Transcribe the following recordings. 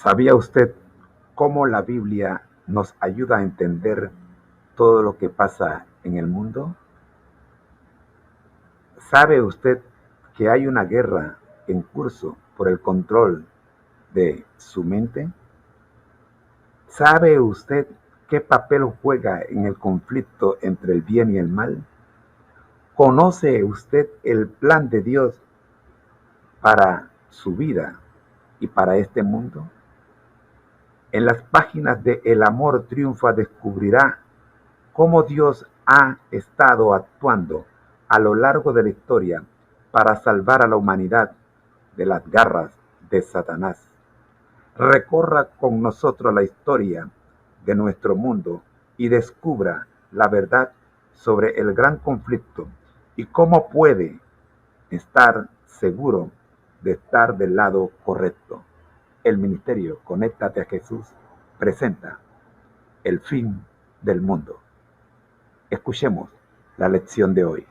¿Sabía usted cómo la Biblia nos ayuda a entender todo lo que pasa en el mundo? ¿Sabe usted que hay una guerra en curso por el control de su mente? ¿Sabe usted qué papel juega en el conflicto entre el bien y el mal? ¿Conoce usted el plan de Dios para su vida y para este mundo? En las páginas de El amor triunfa descubrirá cómo Dios ha estado actuando a lo largo de la historia para salvar a la humanidad de las garras de Satanás. Recorra con nosotros la historia de nuestro mundo y descubra la verdad sobre el gran conflicto y cómo puede estar seguro de estar del lado correcto. El ministerio Conéctate a Jesús presenta el fin del mundo. Escuchemos la lección de hoy.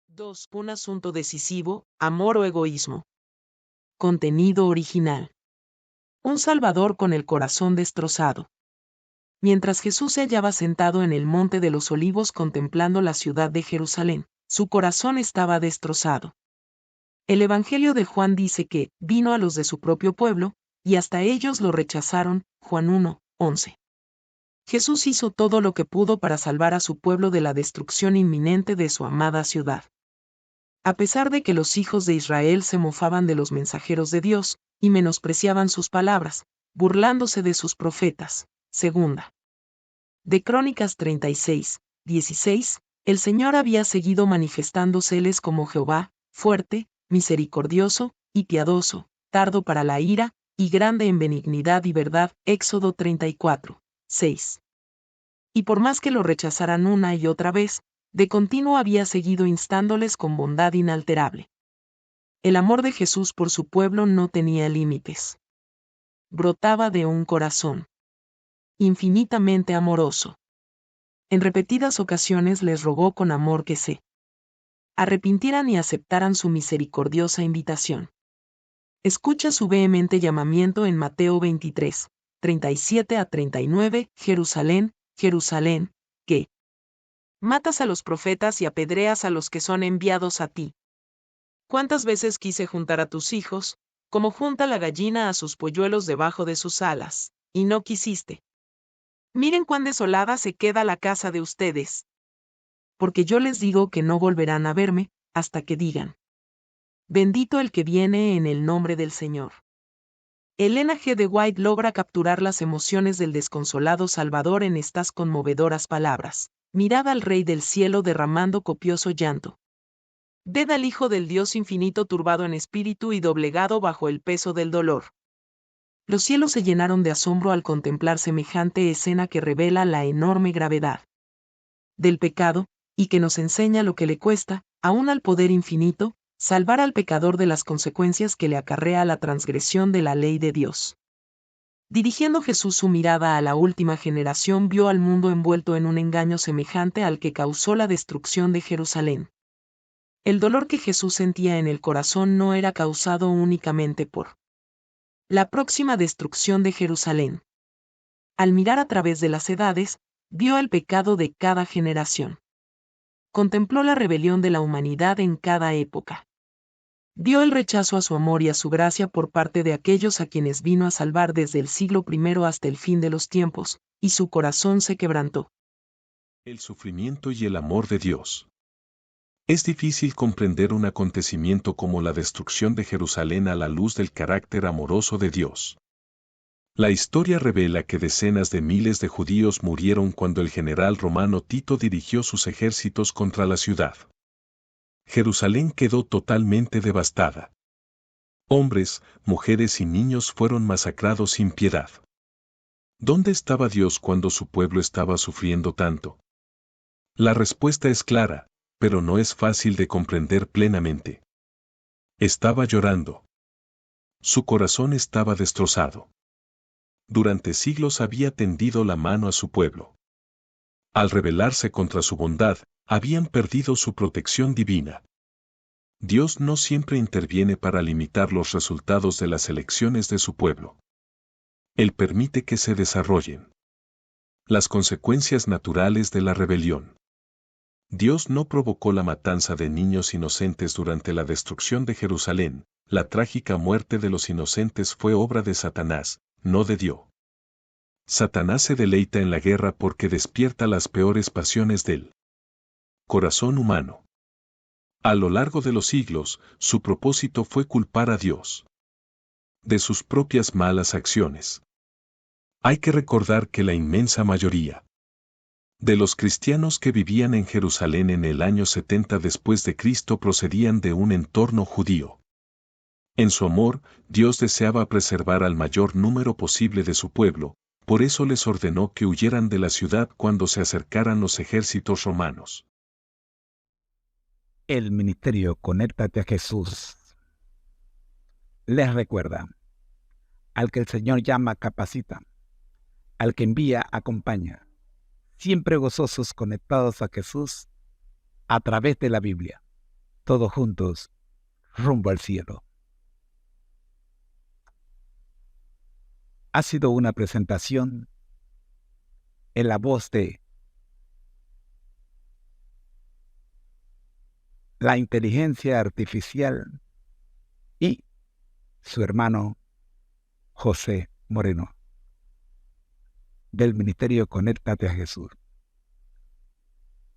2. Un asunto decisivo, amor o egoísmo. Contenido original. Un Salvador con el corazón destrozado. Mientras Jesús se hallaba sentado en el Monte de los Olivos contemplando la ciudad de Jerusalén, su corazón estaba destrozado. El Evangelio de Juan dice que vino a los de su propio pueblo, y hasta ellos lo rechazaron. Juan 1:11. Jesús hizo todo lo que pudo para salvar a su pueblo de la destrucción inminente de su amada ciudad. A pesar de que los hijos de Israel se mofaban de los mensajeros de Dios, y menospreciaban sus palabras, burlándose de sus profetas. Segunda de Crónicas 36:16, el Señor había seguido manifestándoseles como Jehová, fuerte, misericordioso y piadoso, tardo para la ira, y grande en benignidad y verdad. Éxodo 34:6. Y por más que lo rechazaran una y otra vez, de continuo había seguido instándoles con bondad inalterable. El amor de Jesús por su pueblo no tenía límites. Brotaba de un corazón infinitamente amoroso. En repetidas ocasiones les rogó con amor que se arrepintieran y aceptaran su misericordiosa invitación. Escucha su vehemente llamamiento en Mateo 23:37-39, Jerusalén, Jerusalén, que matas a los profetas y apedreas a los que son enviados a ti. ¿Cuántas veces quise juntar a tus hijos, como junta la gallina a sus polluelos debajo de sus alas, y no quisiste? Miren cuán desolada se queda la casa de ustedes. Porque yo les digo que no volverán a verme, hasta que digan: bendito el que viene en el nombre del Señor. Elena G. de White logra capturar las emociones del desconsolado Salvador en estas conmovedoras palabras. Mirad al Rey del cielo derramando copioso llanto. Ved al Hijo del Dios infinito turbado en espíritu y doblegado bajo el peso del dolor. Los cielos se llenaron de asombro al contemplar semejante escena que revela la enorme gravedad del pecado, y que nos enseña lo que le cuesta, aún al poder infinito, salvar al pecador de las consecuencias que le acarrea la transgresión de la ley de Dios. Dirigiendo Jesús su mirada a la última generación, vio al mundo envuelto en un engaño semejante al que causó la destrucción de Jerusalén. El dolor que Jesús sentía en el corazón no era causado únicamente por la próxima destrucción de Jerusalén. Al mirar a través de las edades, vio el pecado de cada generación. Contempló la rebelión de la humanidad en cada época. Vio el rechazo a su amor y a su gracia por parte de aquellos a quienes vino a salvar desde el siglo I hasta el fin de los tiempos, y su corazón se quebrantó. El sufrimiento y el amor de Dios. Es difícil comprender un acontecimiento como la destrucción de Jerusalén a la luz del carácter amoroso de Dios. La historia revela que decenas de miles de judíos murieron cuando el general romano Tito dirigió sus ejércitos contra la ciudad. Jerusalén quedó totalmente devastada. Hombres, mujeres y niños fueron masacrados sin piedad. ¿Dónde estaba Dios cuando su pueblo estaba sufriendo tanto? La respuesta es clara, pero no es fácil de comprender plenamente. Estaba llorando. Su corazón estaba destrozado. Durante siglos había tendido la mano a su pueblo. Al rebelarse contra su bondad, habían perdido su protección divina. Dios no siempre interviene para limitar los resultados de las elecciones de su pueblo. Él permite que se desarrollen las consecuencias naturales de la rebelión. Dios no provocó la matanza de niños inocentes durante la destrucción de Jerusalén. La trágica muerte de los inocentes fue obra de Satanás, no de Dios. Satanás se deleita en la guerra porque despierta las peores pasiones del corazón humano. A lo largo de los siglos, su propósito fue culpar a Dios de sus propias malas acciones. Hay que recordar que la inmensa mayoría de los cristianos que vivían en Jerusalén en el año 70 después de Cristo procedían de un entorno judío. En su amor, Dios deseaba preservar al mayor número posible de su pueblo, por eso les ordenó que huyeran de la ciudad cuando se acercaran los ejércitos romanos. El ministerio Conéctate a Jesús les recuerda: al que el Señor llama, capacita; al que envía, acompaña. Siempre gozosos conectados a Jesús a través de la Biblia. Todos juntos, rumbo al cielo. Ha sido una presentación en la voz de la inteligencia artificial y su hermano José Moreno, del Ministerio Conéctate a Jesús.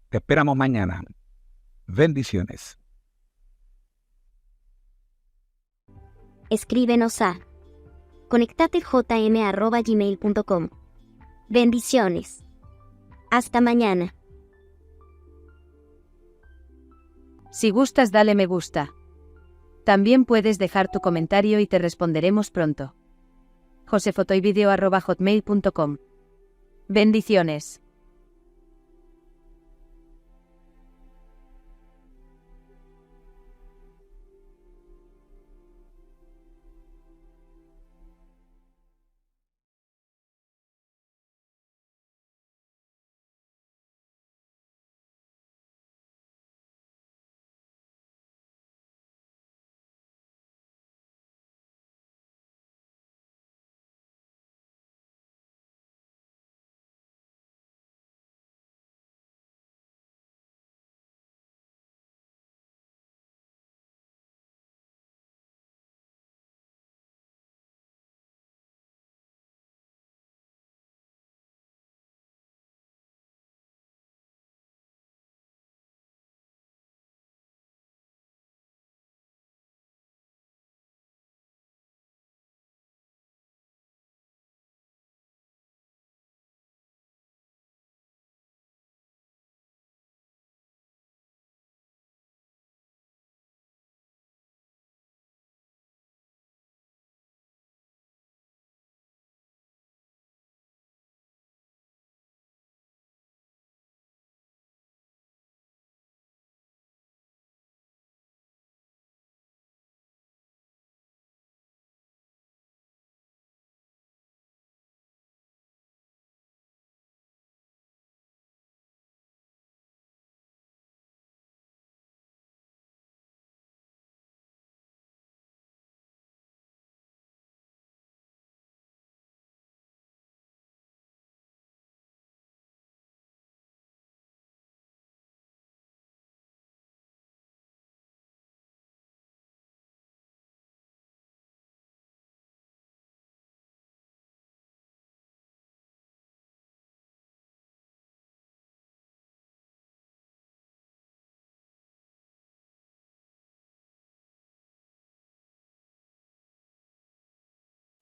Te esperamos mañana. Bendiciones. Escríbenos a conectatejm@gmail.com. Bendiciones. Hasta mañana. Si gustas, dale me gusta. También puedes dejar tu comentario y te responderemos pronto. josefotoyvideo@hotmail.com. Bendiciones.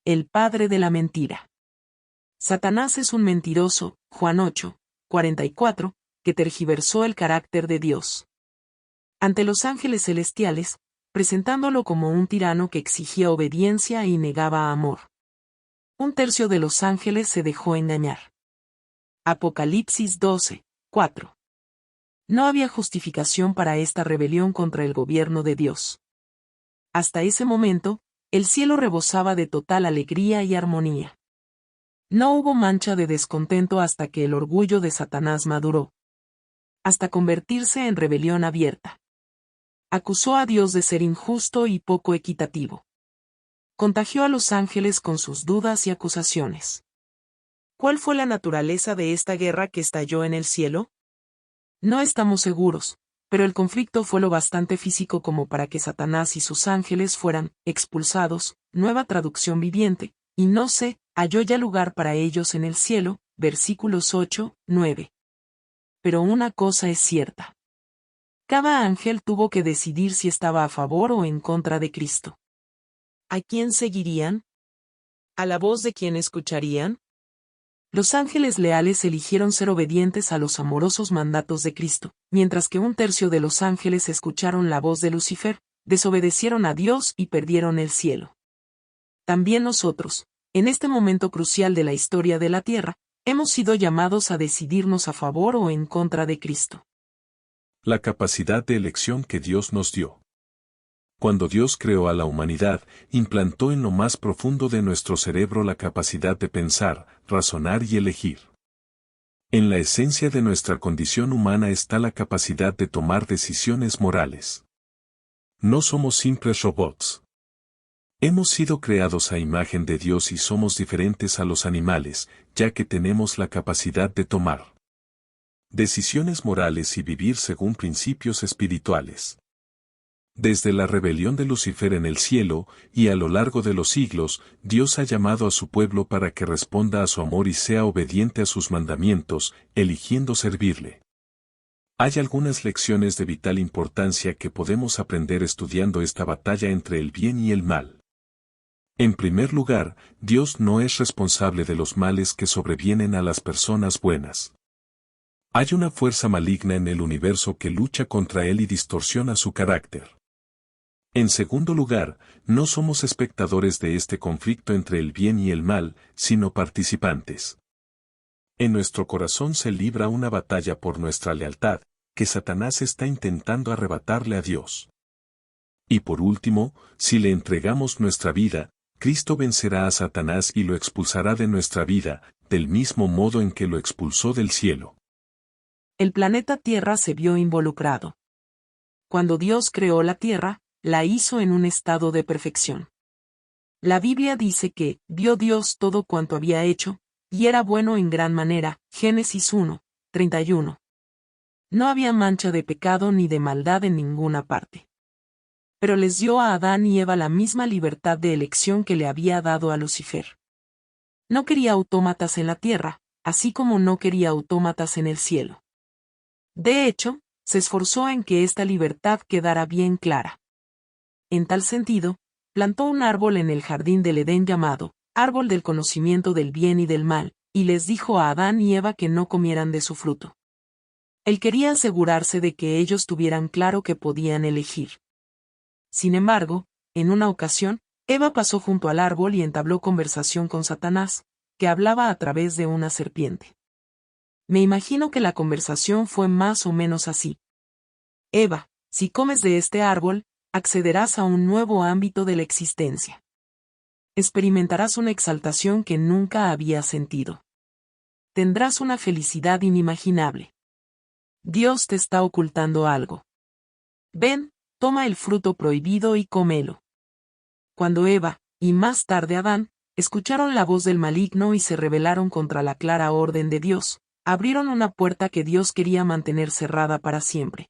El padre de la mentira. Satanás es un mentiroso, Juan 8, 44, que tergiversó el carácter de Dios ante los ángeles celestiales, presentándolo como un tirano que exigía obediencia y negaba amor. Un tercio de los ángeles se dejó engañar. Apocalipsis 12, 4. No había justificación para esta rebelión contra el gobierno de Dios. Hasta ese momento, el cielo rebosaba de total alegría y armonía. No hubo mancha de descontento hasta que el orgullo de Satanás maduró, hasta convertirse en rebelión abierta. acusó a Dios de ser injusto y poco equitativo. Contagió a los ángeles con sus dudas y acusaciones. ¿Cuál fue la naturaleza de esta guerra que estalló en el cielo? No estamos seguros, pero el conflicto fue lo bastante físico como para que Satanás y sus ángeles fueran expulsados, nueva traducción viviente, y no se halló ya lugar para ellos en el cielo, versículos 8, 9. Pero una cosa es cierta. Cada ángel tuvo que decidir si estaba a favor o en contra de Cristo. ¿A quién seguirían? ¿A la voz de quién escucharían? Los ángeles leales eligieron ser obedientes a los amorosos mandatos de Cristo, mientras que un tercio de los ángeles escucharon la voz de Lucifer, desobedecieron a Dios y perdieron el cielo. También nosotros, en este momento crucial de la historia de la Tierra, hemos sido llamados a decidirnos a favor o en contra de Cristo. La capacidad de elección que Dios nos dio. Cuando Dios creó a la humanidad, implantó en lo más profundo de nuestro cerebro la capacidad de pensar, razonar y elegir. En la esencia de nuestra condición humana está la capacidad de tomar decisiones morales. No somos simples robots. Hemos sido creados a imagen de Dios y somos diferentes a los animales, ya que tenemos la capacidad de tomar decisiones morales y vivir según principios espirituales. Desde la rebelión de Lucifer en el cielo, y a lo largo de los siglos, Dios ha llamado a su pueblo para que responda a su amor y sea obediente a sus mandamientos, eligiendo servirle. Hay algunas lecciones de vital importancia que podemos aprender estudiando esta batalla entre el bien y el mal. En primer lugar, Dios no es responsable de los males que sobrevienen a las personas buenas. Hay una fuerza maligna en el universo que lucha contra él y distorsiona su carácter. En segundo lugar, no somos espectadores de este conflicto entre el bien y el mal, sino participantes. En nuestro corazón se libra una batalla por nuestra lealtad, que Satanás está intentando arrebatarle a Dios. Y por último, si le entregamos nuestra vida, Cristo vencerá a Satanás y lo expulsará de nuestra vida, del mismo modo en que lo expulsó del cielo. El planeta Tierra se vio involucrado. Cuando Dios creó la Tierra, la hizo en un estado de perfección. La Biblia dice que vio Dios todo cuanto había hecho, y era bueno en gran manera, Génesis 1, 31. No había mancha de pecado ni de maldad en ninguna parte. Pero les dio a Adán y Eva la misma libertad de elección que le había dado a Lucifer. No quería autómatas en la tierra, así como no quería autómatas en el cielo. De hecho, se esforzó en que esta libertad quedara bien clara. En tal sentido, plantó un árbol en el jardín del Edén llamado árbol del conocimiento del bien y del mal, y les dijo a Adán y Eva que no comieran de su fruto. Él quería asegurarse de que ellos tuvieran claro que podían elegir. Sin embargo, en una ocasión, Eva pasó junto al árbol y entabló conversación con Satanás, que hablaba a través de una serpiente. Me imagino que la conversación fue más o menos así. Eva, si comes de este árbol, accederás a un nuevo ámbito de la existencia. Experimentarás una exaltación que nunca habías sentido. Tendrás una felicidad inimaginable. Dios te está ocultando algo. Ven, toma el fruto prohibido y cómelo. Cuando Eva, y más tarde Adán, escucharon la voz del maligno y se rebelaron contra la clara orden de Dios, abrieron una puerta que Dios quería mantener cerrada para siempre.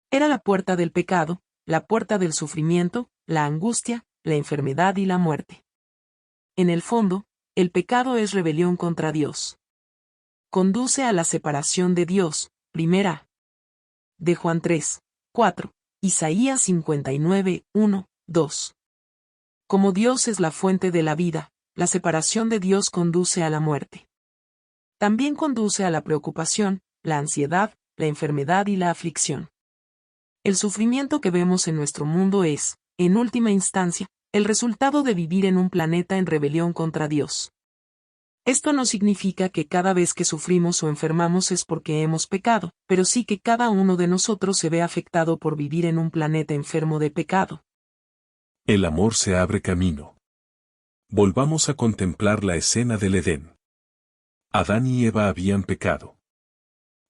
Era la puerta del pecado, la puerta del sufrimiento, la angustia, la enfermedad y la muerte. En el fondo, el pecado es rebelión contra Dios. Conduce a la separación de Dios, primera de Juan 3, 4, Isaías 59, 1, 2. Como Dios es la fuente de la vida, la separación de Dios conduce a la muerte. También conduce a la preocupación, la ansiedad, la enfermedad y la aflicción. El sufrimiento que vemos en nuestro mundo es, en última instancia, el resultado de vivir en un planeta en rebelión contra Dios. Esto no significa que cada vez que sufrimos o enfermamos es porque hemos pecado, pero sí que cada uno de nosotros se ve afectado por vivir en un planeta enfermo de pecado. El amor se abre camino. Volvamos a contemplar la escena del Edén. Adán y Eva habían pecado.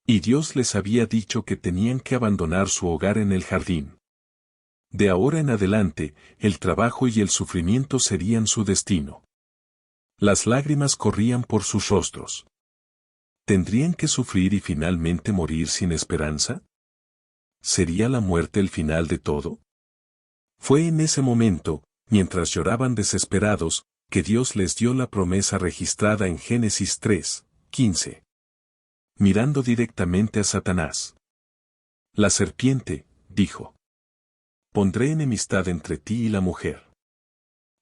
Y Dios les había dicho que tenían que abandonar su hogar en el jardín. De ahora en adelante, el trabajo y el sufrimiento serían su destino. Las lágrimas corrían por sus rostros. ¿Tendrían que sufrir y finalmente morir sin esperanza? ¿Sería la muerte el final de todo? Fue en ese momento, mientras lloraban desesperados, que Dios les dio la promesa registrada en Génesis 3:15. Mirando directamente a Satanás. La serpiente, dijo: pondré enemistad entre ti y la mujer.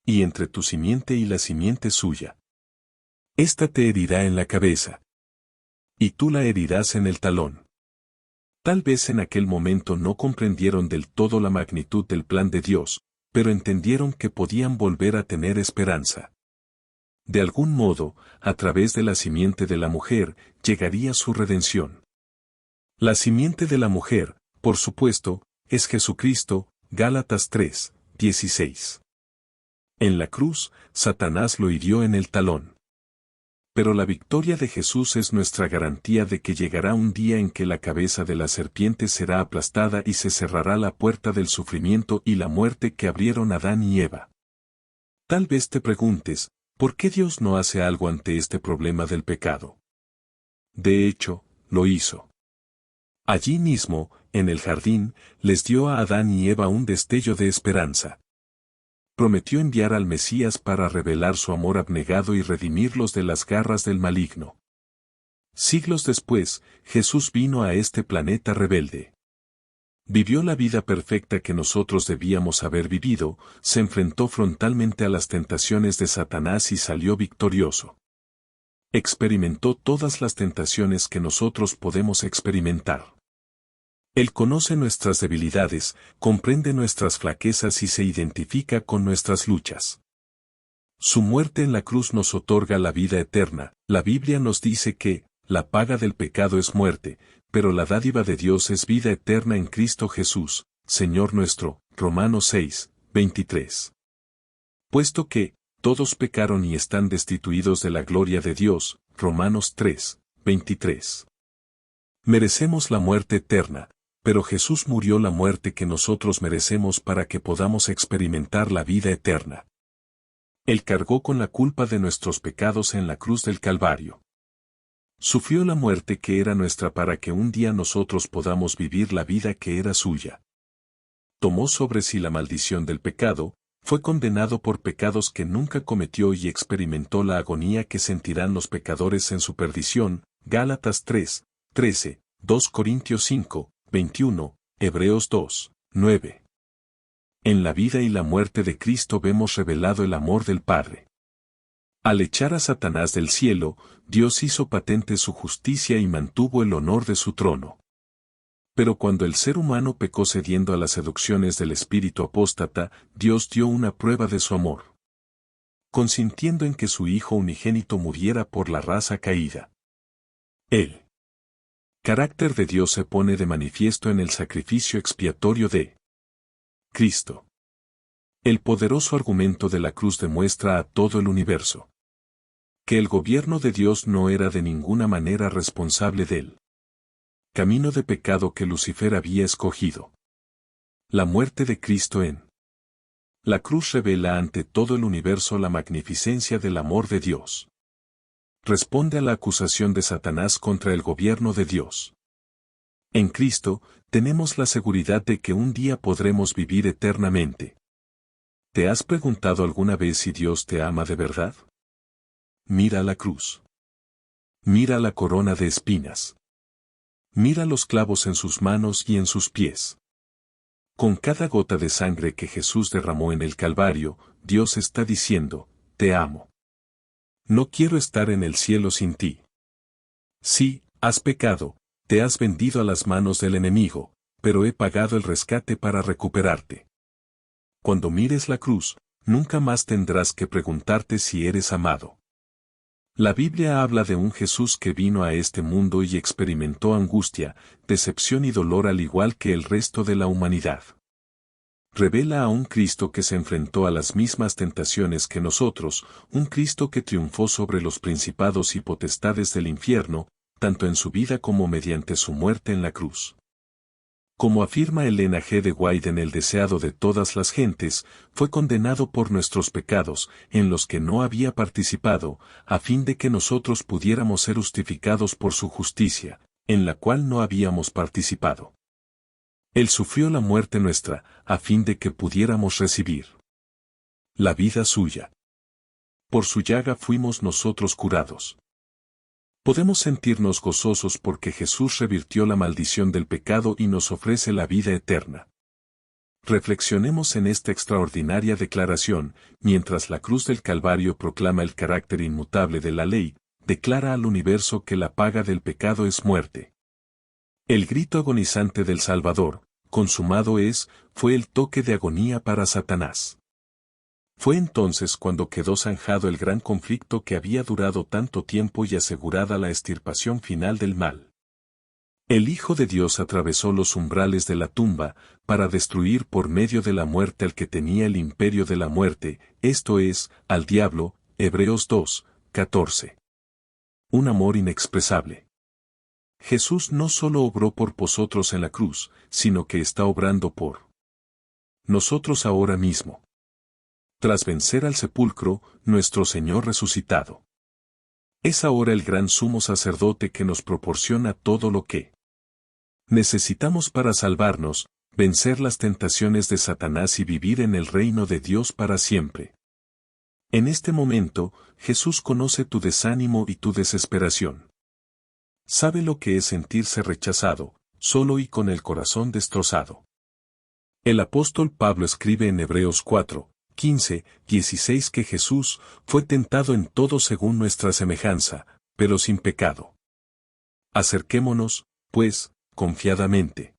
Y entre tu simiente y la simiente suya. Esta te herirá en la cabeza. Y tú la herirás en el talón. Tal vez en aquel momento no comprendieron del todo la magnitud del plan de Dios, pero entendieron que podían volver a tener esperanza. De algún modo, a través de la simiente de la mujer, llegaría su redención. La simiente de la mujer, por supuesto, es Jesucristo, Gálatas 3:16. En la cruz, Satanás lo hirió en el talón. Pero la victoria de Jesús es nuestra garantía de que llegará un día en que la cabeza de la serpiente será aplastada y se cerrará la puerta del sufrimiento y la muerte que abrieron Adán y Eva. Tal vez te preguntes, ¿por qué Dios no hace algo ante este problema del pecado? De hecho, lo hizo. Allí mismo, en el jardín, les dio a Adán y Eva un destello de esperanza. Prometió enviar al Mesías para revelar su amor abnegado y redimirlos de las garras del maligno. Siglos después, Jesús vino a este planeta rebelde. Vivió la vida perfecta que nosotros debíamos haber vivido, se enfrentó frontalmente a las tentaciones de Satanás y salió victorioso. Experimentó todas las tentaciones que nosotros podemos experimentar. Él conoce nuestras debilidades, comprende nuestras flaquezas y se identifica con nuestras luchas. Su muerte en la cruz nos otorga la vida eterna. La Biblia nos dice que, la paga del pecado es muerte, pero la dádiva de Dios es vida eterna en Cristo Jesús, Señor nuestro. Romanos 6:23. Puesto que, todos pecaron y están destituidos de la gloria de Dios, Romanos 3:23. Merecemos la muerte eterna, pero Jesús murió la muerte que nosotros merecemos para que podamos experimentar la vida eterna. Él cargó con la culpa de nuestros pecados en la cruz del Calvario. Sufrió la muerte que era nuestra para que un día nosotros podamos vivir la vida que era suya. Tomó sobre sí la maldición del pecado, fue condenado por pecados que nunca cometió y experimentó la agonía que sentirán los pecadores en su perdición. Gálatas 3:13, 2 Corintios 5:21, Hebreos 2:9. En la vida y la muerte de Cristo vemos revelado el amor del Padre. Al echar a Satanás del cielo, Dios hizo patente su justicia y mantuvo el honor de su trono. Pero cuando el ser humano pecó cediendo a las seducciones del espíritu apóstata, Dios dio una prueba de su amor, consintiendo en que su Hijo unigénito muriera por la raza caída. El carácter de Dios se pone de manifiesto en el sacrificio expiatorio de Cristo. El poderoso argumento de la cruz demuestra a todo el universo que el gobierno de Dios no era de ninguna manera responsable del camino de pecado que Lucifer había escogido. La muerte de Cristo en la cruz revela ante todo el universo la magnificencia del amor de Dios. Responde a la acusación de Satanás contra el gobierno de Dios. En Cristo, tenemos la seguridad de que un día podremos vivir eternamente. ¿Te has preguntado alguna vez si Dios te ama de verdad? Mira la cruz. Mira la corona de espinas. Mira los clavos en sus manos y en sus pies. Con cada gota de sangre que Jesús derramó en el Calvario, Dios está diciendo, te amo. No quiero estar en el cielo sin ti. Sí, has pecado, te has vendido a las manos del enemigo, pero he pagado el rescate para recuperarte. Cuando mires la cruz, nunca más tendrás que preguntarte si eres amado. La Biblia habla de un Jesús que vino a este mundo y experimentó angustia, decepción y dolor al igual que el resto de la humanidad. Revela a un Cristo que se enfrentó a las mismas tentaciones que nosotros, un Cristo que triunfó sobre los principados y potestades del infierno, tanto en su vida como mediante su muerte en la cruz. Como afirma Elena G. de White en El deseado de todas las gentes, fue condenado por nuestros pecados, en los que no había participado, a fin de que nosotros pudiéramos ser justificados por su justicia, en la cual no habíamos participado. Él sufrió la muerte nuestra, a fin de que pudiéramos recibir la vida suya. Por su llaga fuimos nosotros curados. Podemos sentirnos gozosos porque Jesús revirtió la maldición del pecado y nos ofrece la vida eterna. Reflexionemos en esta extraordinaria declaración, mientras la cruz del Calvario proclama el carácter inmutable de la ley, declara al universo que la paga del pecado es muerte. El grito agonizante del Salvador, consumado es, fue el toque de agonía para Satanás. Fue entonces cuando quedó zanjado el gran conflicto que había durado tanto tiempo y asegurada la extirpación final del mal. El Hijo de Dios atravesó los umbrales de la tumba, para destruir por medio de la muerte al que tenía el imperio de la muerte, esto es, al diablo, Hebreos 2, 14. Un amor inexpresable. Jesús no solo obró por vosotros en la cruz, sino que está obrando por nosotros ahora mismo. Tras vencer al sepulcro, nuestro Señor resucitado es ahora el gran sumo sacerdote que nos proporciona todo lo que necesitamos para salvarnos, vencer las tentaciones de Satanás y vivir en el reino de Dios para siempre. En este momento, Jesús conoce tu desánimo y tu desesperación. Sabe lo que es sentirse rechazado, solo y con el corazón destrozado. El apóstol Pablo escribe en Hebreos 4, 15, 16 que Jesús fue tentado en todo según nuestra semejanza, pero sin pecado. Acerquémonos, pues, confiadamente,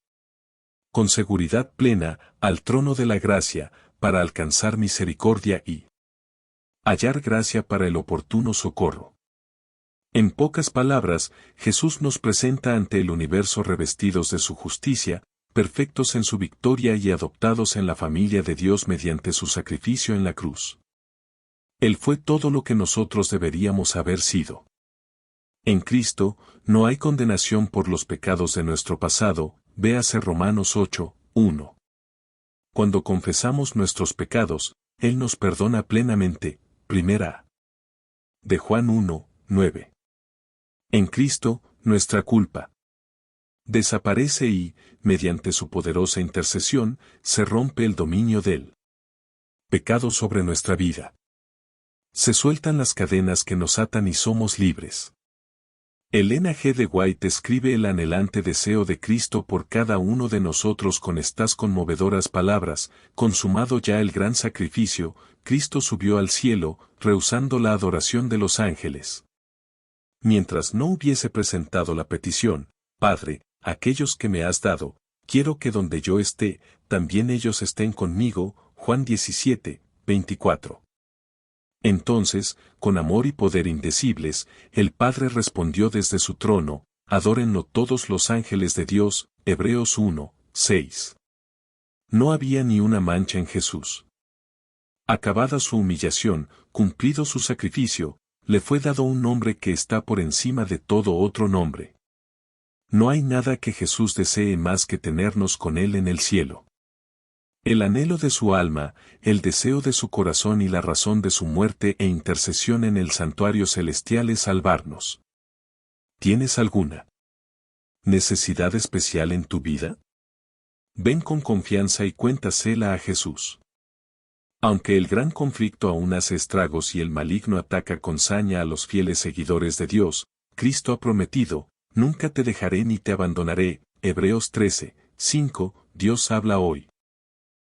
con seguridad plena, al trono de la gracia, para alcanzar misericordia y hallar gracia para el oportuno socorro. En pocas palabras, Jesús nos presenta ante el universo revestidos de su justicia, perfectos en su victoria y adoptados en la familia de Dios mediante su sacrificio en la cruz. Él fue todo lo que nosotros deberíamos haber sido. En Cristo, no hay condenación por los pecados de nuestro pasado, véase Romanos 8, 1. Cuando confesamos nuestros pecados, Él nos perdona plenamente, primera de Juan 1, 9. En Cristo, nuestra culpa desaparece y, mediante su poderosa intercesión, se rompe el dominio del pecado sobre nuestra vida. Se sueltan las cadenas que nos atan y somos libres. Elena G. de White escribe el anhelante deseo de Cristo por cada uno de nosotros con estas conmovedoras palabras: consumado ya el gran sacrificio, Cristo subió al cielo, rehusando la adoración de los ángeles. Mientras no hubiese presentado la petición, Padre, aquellos que me has dado, quiero que donde yo esté, también ellos estén conmigo, Juan 17, 24. Entonces, con amor y poder indecibles, el Padre respondió desde su trono: adórenlo todos los ángeles de Dios, Hebreos 1, 6. No había ni una mancha en Jesús. Acabada su humillación, cumplido su sacrificio, le fue dado un nombre que está por encima de todo otro nombre. No hay nada que Jesús desee más que tenernos con Él en el cielo. El anhelo de su alma, el deseo de su corazón y la razón de su muerte e intercesión en el santuario celestial es salvarnos. ¿Tienes alguna necesidad especial en tu vida? Ven con confianza y cuéntasela a Jesús. Aunque el gran conflicto aún hace estragos y el maligno ataca con saña a los fieles seguidores de Dios, Cristo ha prometido: nunca te dejaré ni te abandonaré, Hebreos 13, 5, Dios habla hoy.